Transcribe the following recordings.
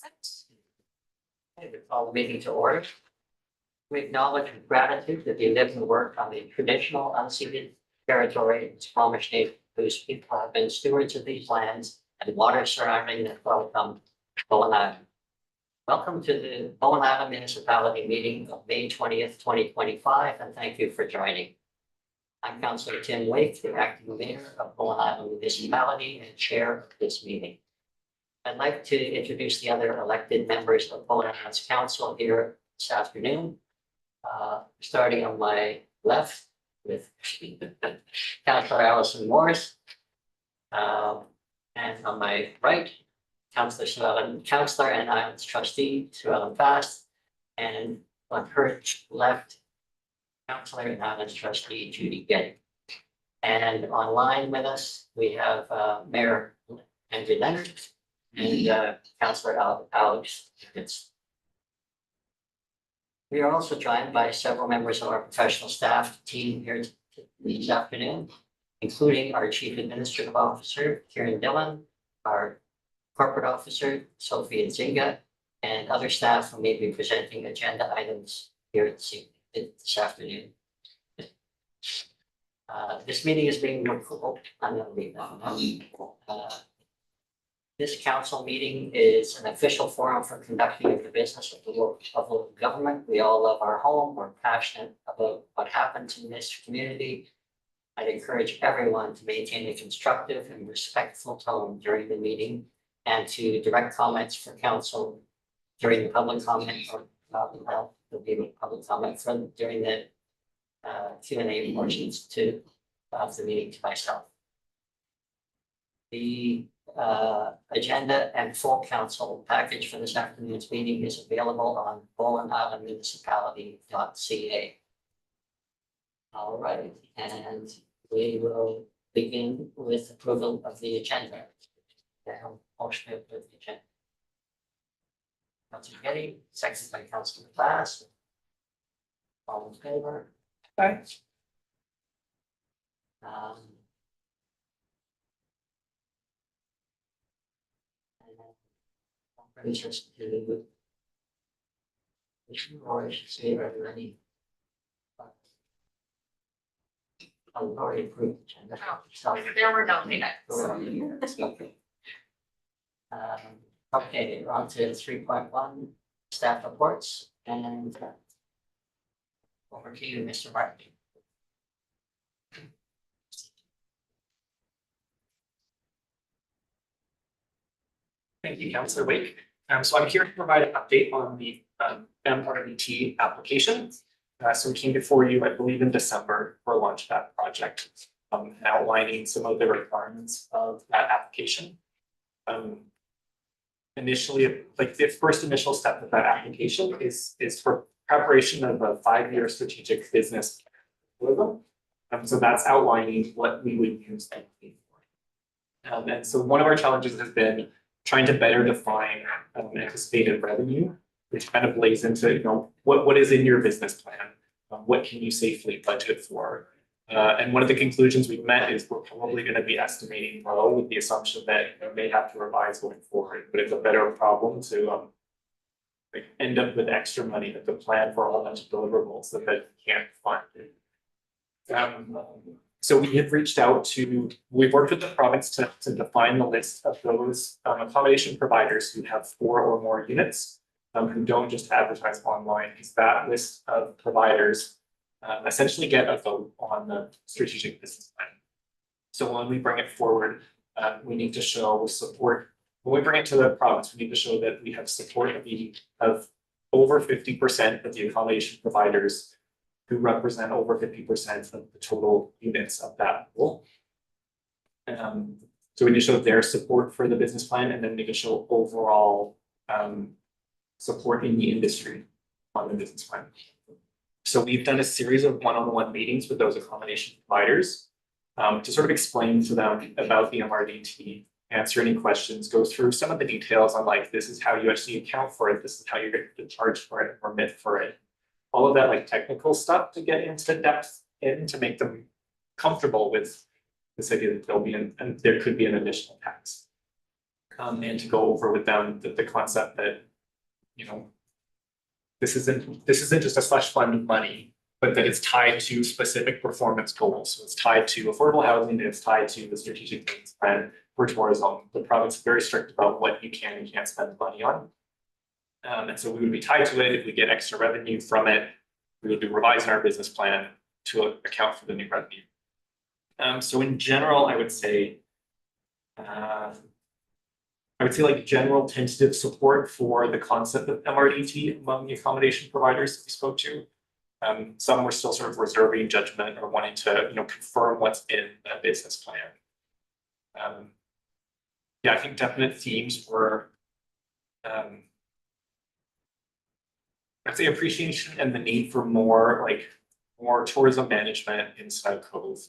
Okay, we call the meeting to order. We acknowledge with gratitude that you live and work on the traditional unceded territory of Squamish Nation, whose people have been stewards of these lands and waters surrounding the welcome Bowen Island. Welcome to the Bowen Island Municipality meeting of May 20th, 2025, and thank you for joining. I'm Councillor Tim Wake, the acting mayor of Bowen Island Municipality and chair of this meeting. I'd like to introduce the other elected members of Bowen Island's council here this afternoon. Starting on my left with Councillor Allison Morris. And on my right, Councillor and Islands trustee Sue Ellen Fast. And on her left, Councillor and Islands trustee Judy Getty. And online with us, we have Mayor Andrew Leonard and Councillor Alex Fitz. We are also joined by several members of our professional staff team here this afternoon, including our Chief Administrative Officer, Kieran Dillon, our Corporate Officer, Sophia Zinga, and other staff who may be presenting agenda items here this afternoon. This meeting is being recorded. I'm going to leave that. This council meeting is an official forum for conducting the business of local government. We all love our home. We're passionate about what happens in this community. I'd encourage everyone to maintain a constructive and respectful tone during the meeting and to direct comments for council during the public comment or there'll be public comment from during the Q&A portions of the meeting to myself. The agenda and full council package for this afternoon's meeting is available on bowenislandmunicipality.ca. All right, and we will begin with approval of the agenda. Motion to approve the agenda. Councillor Getty, seconded by Councillor Fast. All in favor? Aye. Brings us to or I should say, are there any? I've already approved the agenda. So There were no minutes. Okay, we're on to 3.1 staff reports and over to you, Mr. Martin. Thank you, Councillor Wake. So I'm here to provide an update on the MRDT application. So we came before you, I believe, in December for launch of that project, outlining some of the requirements of that application. Initially, like the first initial step of that application is for preparation of a 5-year strategic business plan. So that's outlining what we would use that for. And so one of our challenges has been trying to better define anticipated revenue, which kind of lays into, what is in your business plan? What can you safely budget for? And one of the conclusions we've met is we're probably going to be estimating low with the assumption that we may have to revise going forward, but it's a better problem to end up with extra money than to plan for a whole bunch of deliverables that we can't fund. So we have reached out to, we've worked with the province to define the list of those accommodation providers who have 4 or more units, who don't just advertise online, because that list of providers essentially get a vote on the strategic business plan. So when we bring it forward, we need to show support. When we bring it to the province, we need to show that we have support of over 50% of the accommodation providers who represent over 50% of the total units of that pool. So we need to show their support for the business plan, and then we need to show overall support in the industry on the business plan. So we've done a series of one-on-one meetings with those accommodation providers to sort of explain to them about the MRDT, answer any questions, go through some of the details on like, this is how you actually account for it, this is how you're going to charge for it, permit for it. All of that like technical stuff to get into depth in to make them comfortable with this idea that there'll be and there could be an additional tax. And to go over with them the concept that, you know, this isn't just a slush fund of money, but that it's tied to specific performance goals. So it's tied to affordable housing, it's tied to the strategic things plan for tourism. The province is very strict about what you can and can't spend money on. And so we would be tied to it. If we get extra revenue from it, we would be revising our business plan to account for the new revenue. So in general, I would say like general tentative support for the concept of MRDT among the accommodation providers that we spoke to. Some were still sort of reserving judgment or wanting to, confirm what's in the business plan. Yeah, I think definite themes were, I'd say appreciation and the need for more tourism management in Snow Cove.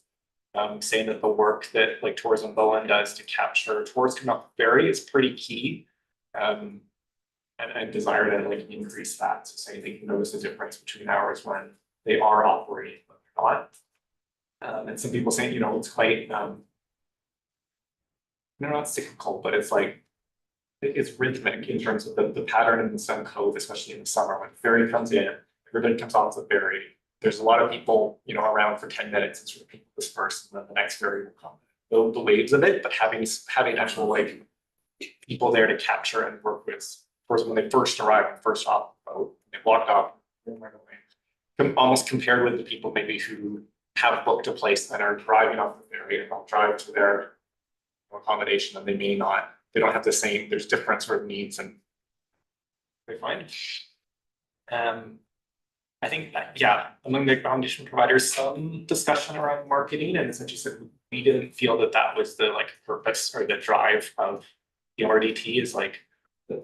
Saying that the work that Tourism Bowen does to capture tourists coming off the ferry is pretty key. And I desire to increase that. So saying they can notice the difference between hours when they are operating, but they're not. And some people saying, it's quite not cyclical, but it's it's rhythmic in terms of the pattern in the Sun Cove, especially in the summer when the ferry comes in, everybody comes off the ferry. There's a lot of people, around for 10 minutes and sort of people disperse, and then the next ferry will come. The waves of it, but having actual people there to capture and work with. Of course, when they first arrive and first off the boat, they walked off right away. Almost compared with the people maybe who have booked a place and are driving off the ferry and they'll drive to their accommodation, and they may not. They don't have the same. There's different sort of needs, and they find. I think that, among the accommodation providers, some discussion around marketing, and essentially said we didn't feel that was the purpose or the drive of the MRDT. Is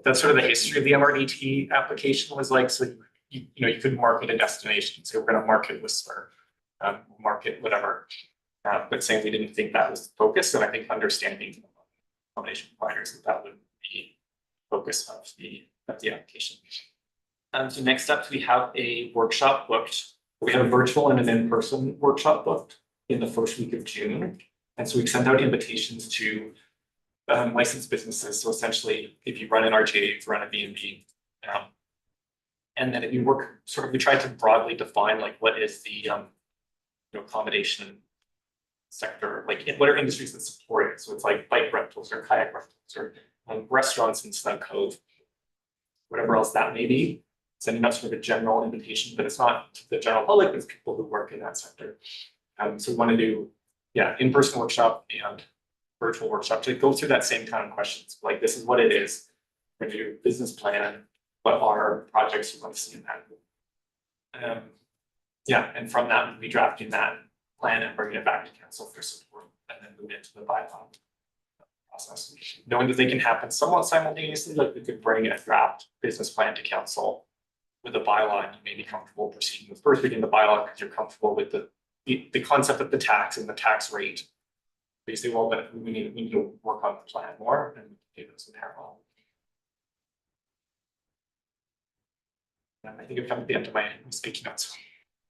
that's sort of the history of the MRDT application was so you could market a destination. So we're going to market Whistler, market whatever, but saying we didn't think that was the focus, and I think understanding accommodation providers that would be the focus of the application. So next up, we have a workshop booked. We have a virtual and an in-person workshop booked in the first week of June. And so we've sent out invitations to licensed businesses. So essentially, if you run an RJ, if you run a B&B, and then if you work, we tried to broadly define what is the accommodation sector, what are industries that support it. So it's bike rentals or kayak rentals or restaurants in Snug Cove, whatever else that may be. Sending out sort of a general invitation, but it's not to the general public, it's people who work in that sector. So we want to do, in-person workshop and virtual workshop to go through that same kind of questions. This is what it is. We're going to do a business plan. What are projects you want to see in that? And from that, we'll be drafting that plan and bringing it back to council for support, and then move into the bylaw process. Knowing that they can happen somewhat simultaneously, we could bring a draft business plan to council with a bylaw, and you may be comfortable proceeding with first reading the bylaw because you're comfortable with the concept of the tax and the tax rate. But you say, well, but we need to work on the plan more, and we can do those in parallel. And I think I've come to the end of my speaking notes.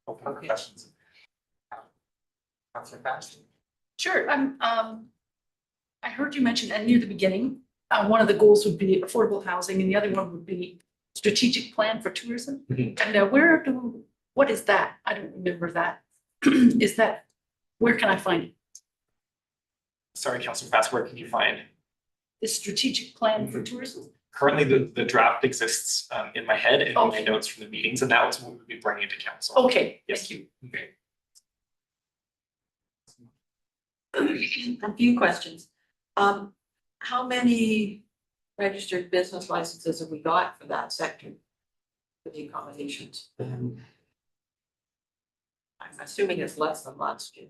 Open for questions. Councilor Fast? Sure, I heard you mention, and near the beginning, one of the goals would be affordable housing, and the other one would be strategic plan for tourism. And what is that? I don't remember that. Where can I find it? Sorry, Councilor Fast, where can you find The strategic plan for tourism? Currently, the draft exists in my head and in my notes from the meetings, and that was what we'll be bringing to council. Okay, Yes. thank you. Okay. A few questions. How many registered business licenses have we got for that sector? For the accommodations? I'm assuming it's less than last year.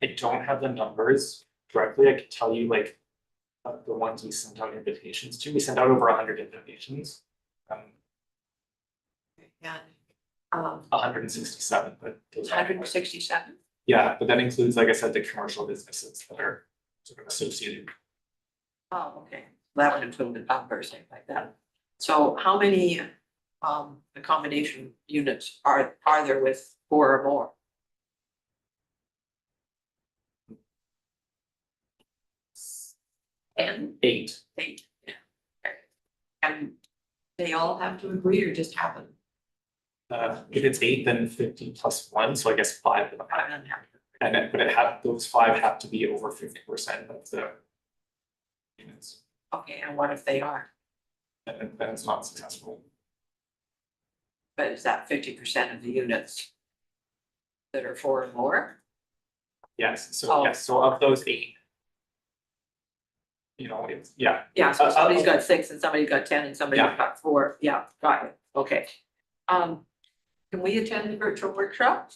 I don't have the numbers directly. I can tell you the ones we sent out invitations to. We sent out over 100 invitations. And 167, but those are- 167? Yeah, but that includes, like I said, the commercial businesses that are sort of associated. Oh, okay. That would include the bumpers, things like that. So how many accommodation units are there with 4 or more? 10, 8. 8, yeah. Okay. And they all have to agree or just happen? If it's 8, then 50 plus 1, so I guess 5 of them. I don't have to. And then, but those 5 have to be over 50% of the units, Okay, and what if they are? and then it's not successful. But is that 50% of the units that are 4 or more? Yes, so Oh. yes, so of those 8. It's, yeah, Yeah, so Uh, somebody's got 6 and somebody's got 10 and somebody's Yeah. got 4. Yeah, got it. Okay. Can we attend the virtual workshop?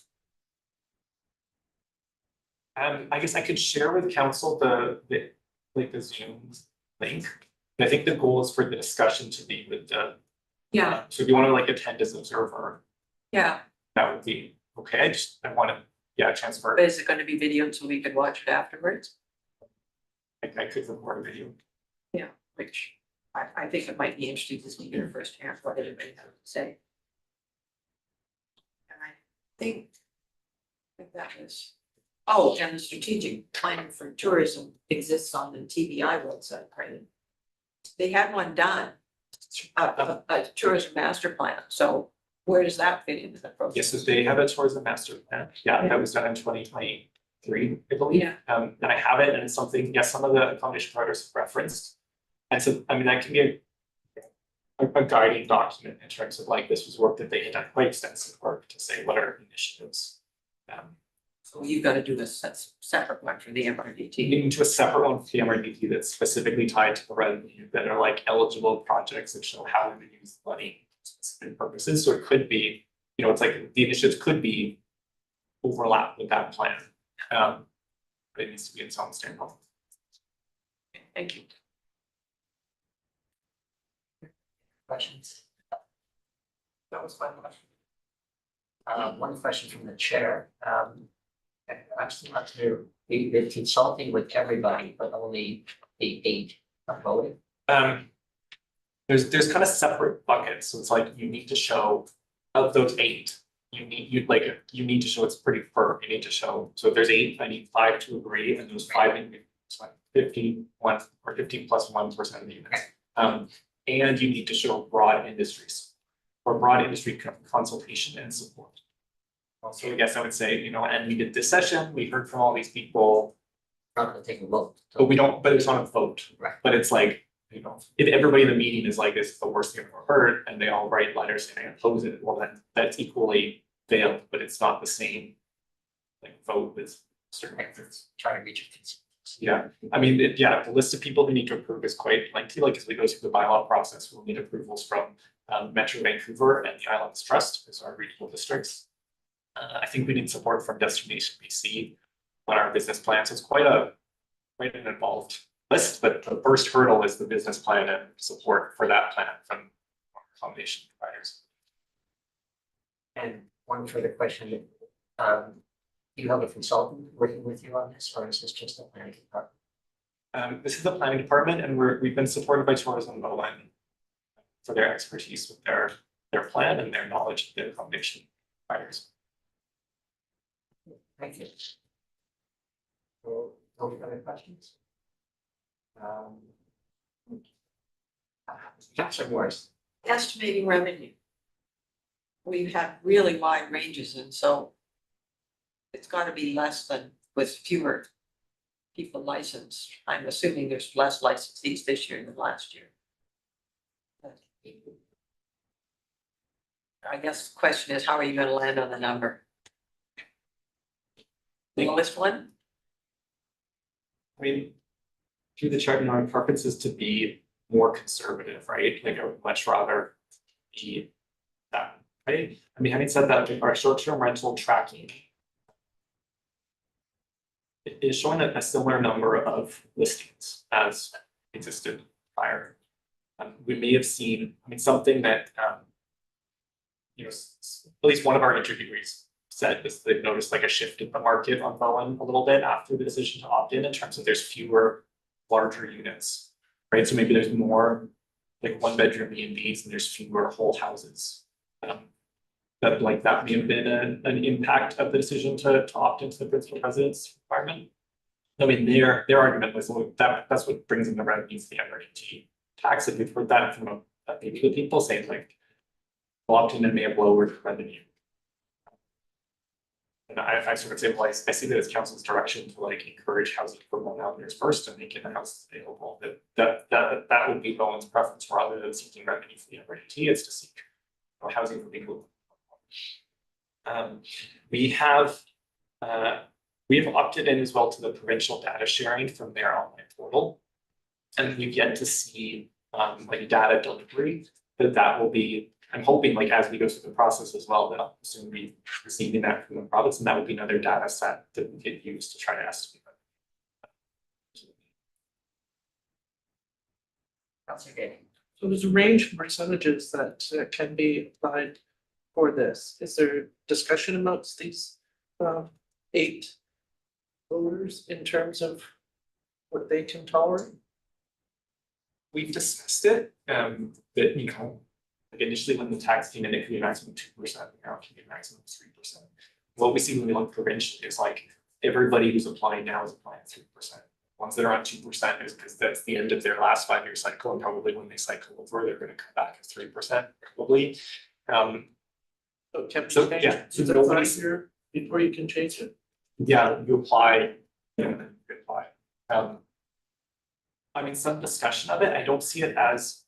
I guess I could share with council the like the Zoom link. And I think the goal is for the discussion to be with the, Yeah, so if you wanna like attend as an observer, yeah. that would be okay, I wanna, a chance for, But is it gonna be videoed so we can watch it afterwards? I could record a video. Which I think it might be interesting to see your firsthand what everybody has to say. And I think that is, oh, and the strategic plan for tourism exists on the TBI website, right? They had one done, a tourism master plan, so where does that fit into the process? Yes, so they have a tourism master plan, that was done in 2023, I believe. Yeah. And I have it, and it's something, yes, some of the accommodation providers have referenced. And so, I mean, that can be a guiding document in terms of like, this was work that they had done, quite extensive work to say what are initiatives. So you've got to do a separate one for the MRDT. Into a separate one for the MRDT that's specifically tied to the revenue that are like eligible projects that show how we would use the money for specific purposes. So it could be, it's like the initiatives could be overlap with that plan. But it needs to be its own standalone. Thank you. Questions? That was my question. One question from the chair. I'm still not clear, we're consulting with everybody, but only the 8 are voting. There's kind of separate buckets, so it's like you need to show of those 8, you need to show it's pretty firm, you need to show, so if there's 8, I need 5 to agree, and those 5 need to be 51 or 15 plus 1% of the units. And you need to show broad industries or broad industry consultation and support. So I guess I would say, and we did this session, we heard from all these people, Not gonna take a vote. but it's not a vote. Right. But it's like, if everybody in the meeting is like, this is the worst thing I've ever heard, and they all write letters saying I oppose it, well, then that's equally failed, but it's not the same. Like vote with certain methods. Try to reach a consensus. Yeah, I mean, the list of people who need to approve is quite lengthy, like as we go through the bylaw process, we'll need approvals from Metro Vancouver and the Islands Trust, as our regional districts. I think we need support from Destination BC on our business plan, so it's quite an involved list, but the first hurdle is the business plan and support for that plan from accommodation providers. And one further question, do you have a consultant working with you on this, or is this just a planning department? This is the planning department, and we've been supported by Tourism Bowen for their expertise with their plan and their knowledge of the accommodation providers. Thank you. So, no further questions? Councilor Morris. Estimating revenue. We've had really wide ranges, and so it's gotta be less than with fewer people licensed. I'm assuming there's less licensees this year than last year. I guess the question is, how are you gonna land on the number? The lowest one? I mean, through the chart, our preference is to be more conservative, right? Like I would much rather be that, right? I mean, having said that, our short-term rental tracking is showing a similar number of listings as existed prior. We may have seen, something that, at least one of our interviewees said is they've noticed like a shift in the market on Bowen a little bit after the decision to opt in terms of there's fewer larger units, right? So maybe there's more like 1-bedroom B&Bs and there's fewer whole houses. That may have been an impact of the decision to opt into the principal residence requirement. I mean, their argument was, well, that's what brings in the revenue for the emergency tax, and we've heard that from maybe the people saying like, well, often it may have lowered revenue. And I sort of say, well, I see that as council's direction to like encourage housing for Millennials first and make it a house available, that would be Bowen's preference rather than seeking revenue for the emergency, it's to seek housing for people. We have opted in as well to the provincial data sharing from their online portal. And we've yet to see like data delivery, that will be, I'm hoping like as we go through the process as well, that I'll soon be receiving that from the province, and that would be another data set that we could use to try to estimate. Councillor Gaten. So there's a range of percentages that can be applied for this. Is there discussion amongst these 8 voters in terms of what they can tolerate? We've discussed it, that, you know, like initially when the tax came in, it could be a maximum 2%, now it can be a maximum 3%. What we see when we look provincially is like, everybody who's applying now is applying 3%. Ones that are on 2% is because that's the end of their last 5-year cycle, and probably when they cycle over, they're gonna come back at 3%, probably. So it can be So, changed. yeah, so Is it nobody- 5 year before you can change it? Yeah, you apply, you apply. I mean, some discussion of it, I don't see it as.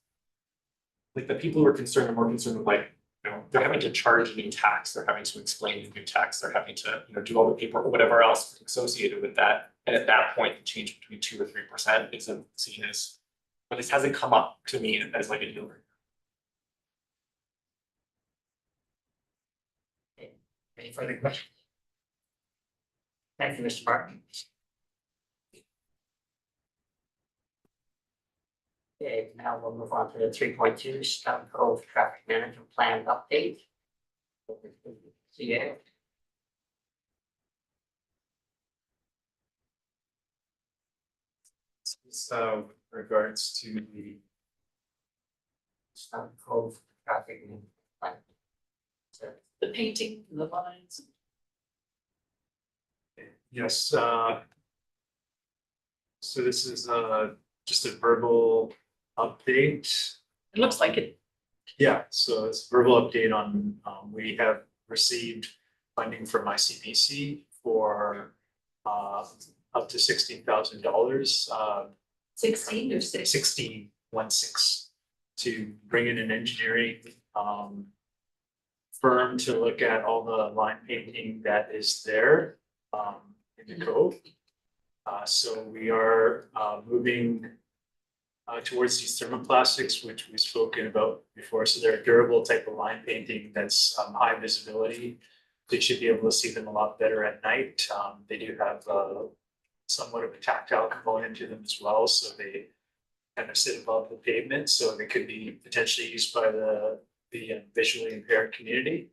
Like the people who are concerned are more concerned with like, you know, they're having to charge a new tax, they're having to explain the new tax, they're having to, you know, do all the paper or whatever else associated with that. And at that point, the change between 2 or 3% isn't seen as, at least hasn't come up to me as like a deal breaker. Any further questions? Thank you, Mr. Martin. Okay, now we'll move on to the 3.2 Stone Cove Traffic Management Plan update. CA. So regards to the Stone Cove Traffic Management Plan. So, The painting, the lines. yes, so this is just a verbal update. It looks like it. Yeah, so it's a verbal update on, we have received funding from ICBC for up to $16,000, 16 or 6? 16.16, to bring in an engineering firm to look at all the line painting that is there in the cove. So we are moving towards these thermoplastics, which we've spoken about before. So they're a durable type of line painting that's high visibility. They should be able to see them a lot better at night. They do have somewhat of a tactile component to them as well, so they kind of sit above the pavement, so they could be potentially used by the visually impaired community.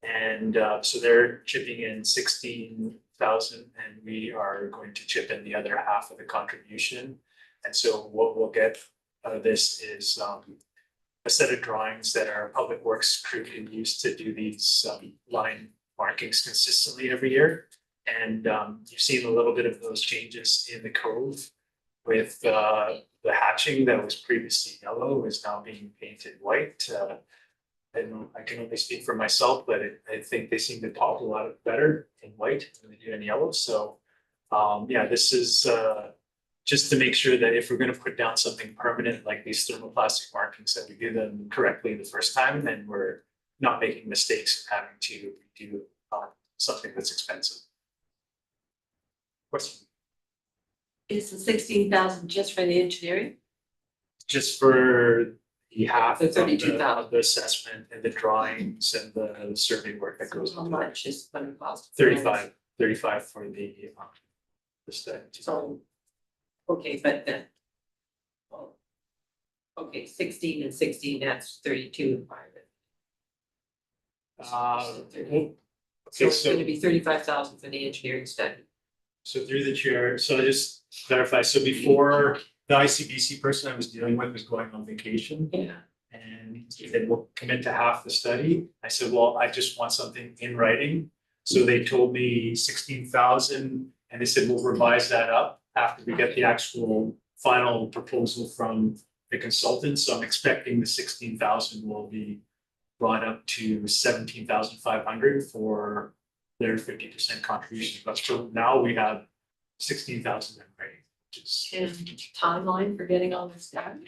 And so they're chipping in 16,000, and we are going to chip in the other half of the contribution. And so what we'll get out of this is a set of drawings that our public works crew can use to do these line markings consistently every year. And you've seen a little bit of those changes in the cove with the hatching that was previously yellow is now being painted white. And I can only speak for myself, but I think they seem to pop a lot better in white than they do in yellow. So yeah, this is just to make sure that if we're going to put down something permanent like these thermoplastic markings, that we do them correctly the first time, and we're not making mistakes and having to do something that's expensive. Question? Is the 16,000 just for the engineering? Just for the half The of 32,000. the assessment and the drawings and the survey work that goes How into it. much is gonna cost? 35 for the study. So, okay, but then. Well, okay, 16 and 16, that's 32 in private. So Okay, it's gonna so be 35,000 for the engineering study. through the chair, so I just clarify, so before the ICBC person I was dealing with was going on vacation. Yeah. And he said, we'll commit to half the study. I said, well, I just want something in writing. So they told me 16,000 And they said, we'll revise that up after we get the actual final proposal from the consultant. So I'm expecting the 16,000 will be brought up to 17,500 for their 50% contribution. But for now, we have 16,000 in writing, which is. And timeline for getting all this done?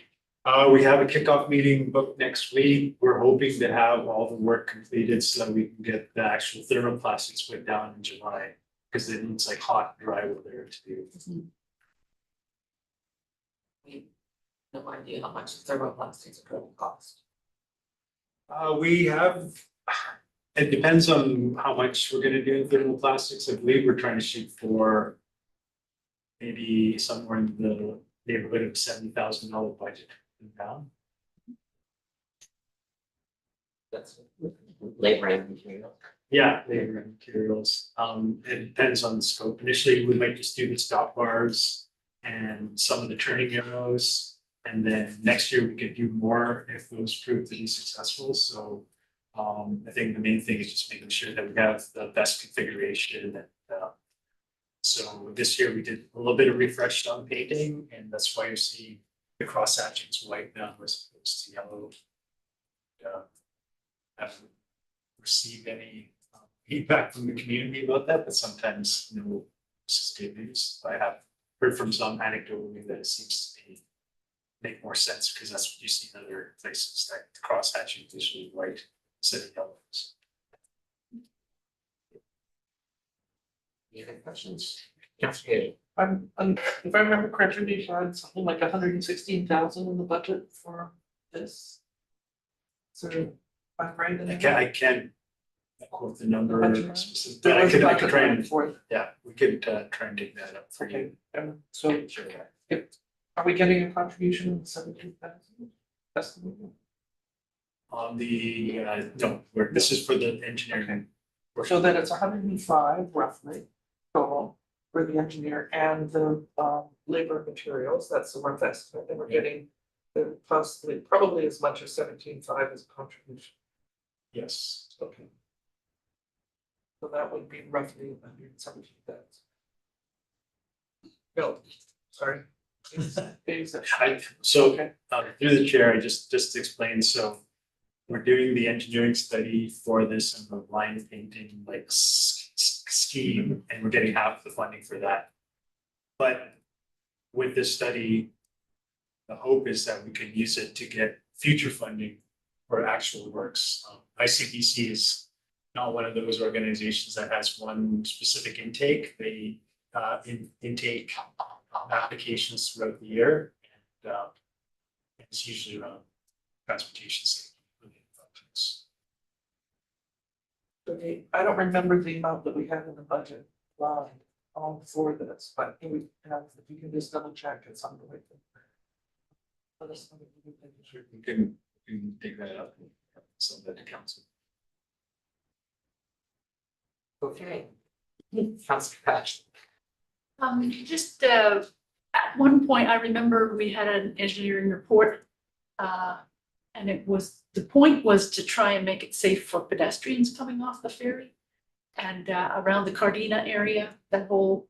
We have a kickoff meeting booked next week. We're hoping to have all the work completed so that we can get the actual thermoplastics put down in July. Because it needs like hot, dry weather to do. We have no idea how much thermoplastics are going to cost. We have, it depends on how much we're gonna do in thermoplastics. I believe we're trying to shoot for maybe somewhere in the neighborhood of $70,000 budget down. That's labor and material. Yeah, labor and materials. It depends on the scope. Initially, we might just do the stop bars and some of the turning arrows. And then next year we could do more if those prove to be successful. So I think the main thing is just making sure that we have the best configuration. And so this year we did a little bit of refresh on painting, and that's why you see the cross hatchings white now as opposed to yellow. Haven't received any feedback from the community about that, but sometimes, you know, this is good news. I have heard from some anecdotally that it seems to be make more sense because that's what you see in other places, that the cross hatching is usually white instead of yellow. Any other questions? Councilor If I remember correctly, we had something like 116,000 in the budget for this. So, I'm right in I can't quote the number Budget. specific, There but I was a could budget try line and, for it. yeah, we could try and dig that up for you. Okay, so are we getting a contribution of 17,000? That's the one. On the, no, this is for the engineering. So then it's 105 roughly total for the engineer and the labor materials, that's the rough estimate, and we're getting possibly, probably as much as 17,500 as a contribution. Yes. Okay. So that would be roughly 117,000. No, sorry. So Okay. through the chair, I just to explain, so we're doing the engineering study for this and the line painting like scheme, and we're getting half the funding for that. But with this study, the hope is that we can use it to get future funding for actual works. ICBC is not one of those organizations that has one specific intake. They intake applications throughout the year, and it's usually around transportation safety related functions. Okay, I don't remember the amount that we have in the budget line for this, but if you can just double check at some point. Let us know. Sure, we can take that up and send that to council. Okay. Councilor Patch. Just at one point, I remember we had an engineering report. And the point was to try and make it safe for pedestrians coming off the ferry. And around the Cardina area, that whole,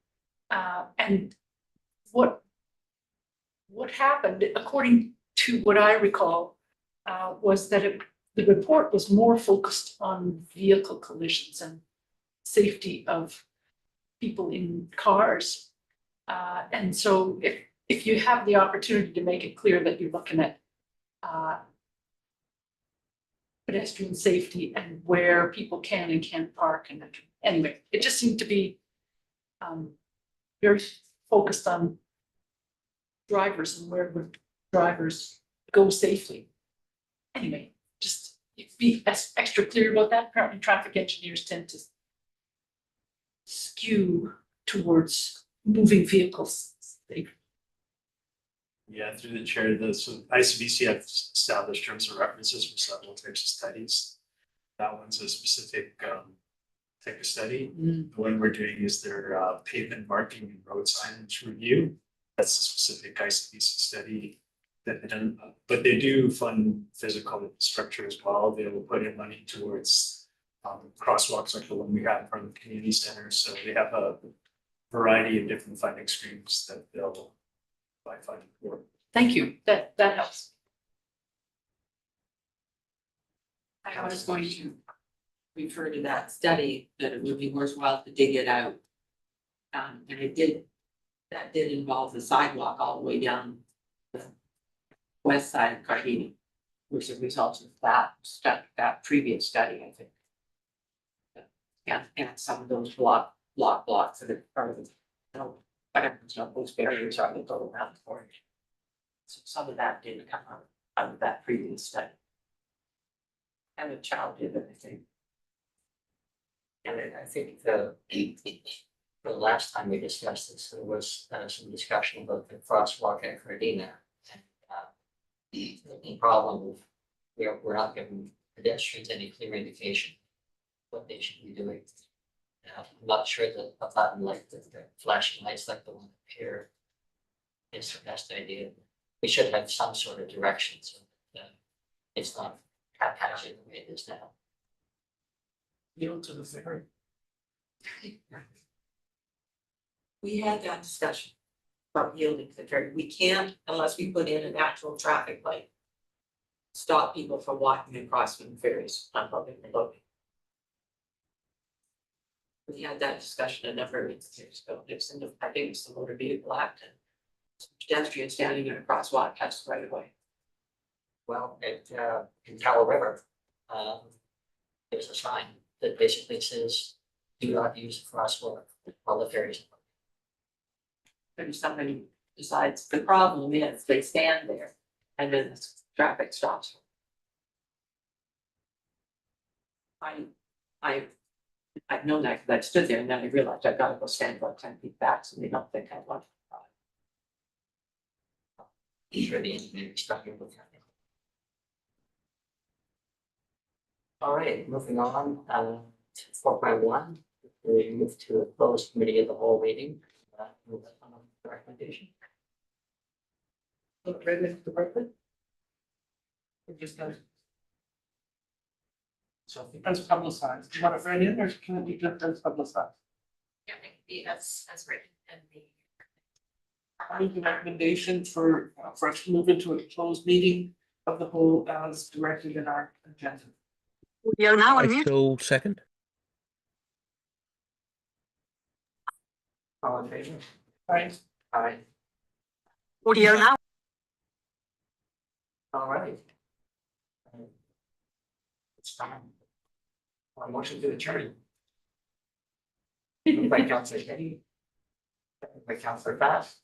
and what happened, according to what I recall, was that the report was more focused on vehicle collisions and safety of people in cars. And so if you have the opportunity to make it clear that you're looking at pedestrian safety and where people can and can't park, and anyway, it just seemed to be very focused on drivers and where would drivers go safely. Anyway, just be extra clear about that. Apparently traffic engineers tend to skew towards moving vehicles safely. Yeah, through the chair, so ICBC have established terms of references for several types of studies. That one's a specific type of study. The one we're doing is their pavement marking and road signage review. That's a specific ICBC study that they done, but they do fund physical infrastructure as well. They will put in money towards crosswalks like the one we have in front of the community center. So they have a variety of different funding streams that they'll provide funding for. Thank you, that helps. I was going to refer to that study, that it would be worthwhile to dig it out. And that did involve the sidewalk all the way down the west side of Carnegie, which is a result of that previous study, I think. And some of those blocks that are part of it, whatever, those barriers are that go around the corner. So some of that didn't come out of that previous study. And the child did it, I think. And I think the last time we discussed this, there was some discussion about the crosswalk at Cardina. And the problem of we're not giving pedestrians any clear indication what they should be doing. I'm not sure that a button like the flashing lights like the one up here is the best idea. We should have some sort of direction so that it's not haphazard the way it is now. Yield to the ferry. We had that discussion about yielding to the ferry. We can't unless we put in an actual traffic light. Stop people from walking across from ferries, unloading and loading. We had that discussion a number of years ago. It's in the, I think it's the Motor Vehicle Act, and pedestrian standing in a crosswalk has right of way. Well, in Cattle River, there's a sign that basically says, do not use the crosswalk while the ferries. Maybe somebody decides the problem is they stand there and then the traffic stops. I've known that because I stood there and then I realized I've got to go stand about 10 feet back so they don't think I want to. Sure, the engineer is talking with that. All right, moving on, to 4.1, we move to a closed committee of the whole meeting. Move that on the recommendation. Look right into the record. It just does. So it depends publicized. Do you want it read in or can it be just as publicized? Yeah, maybe as written and the. I make the recommendation for us to move into a closed meeting of the whole as directed in our agenda. You're now on I mute. so second. All in favor? Right? Aye. You're now. All right. It's time. A motion to adjourn. Moved by Councilor Kenny. Second by Councilor Fast.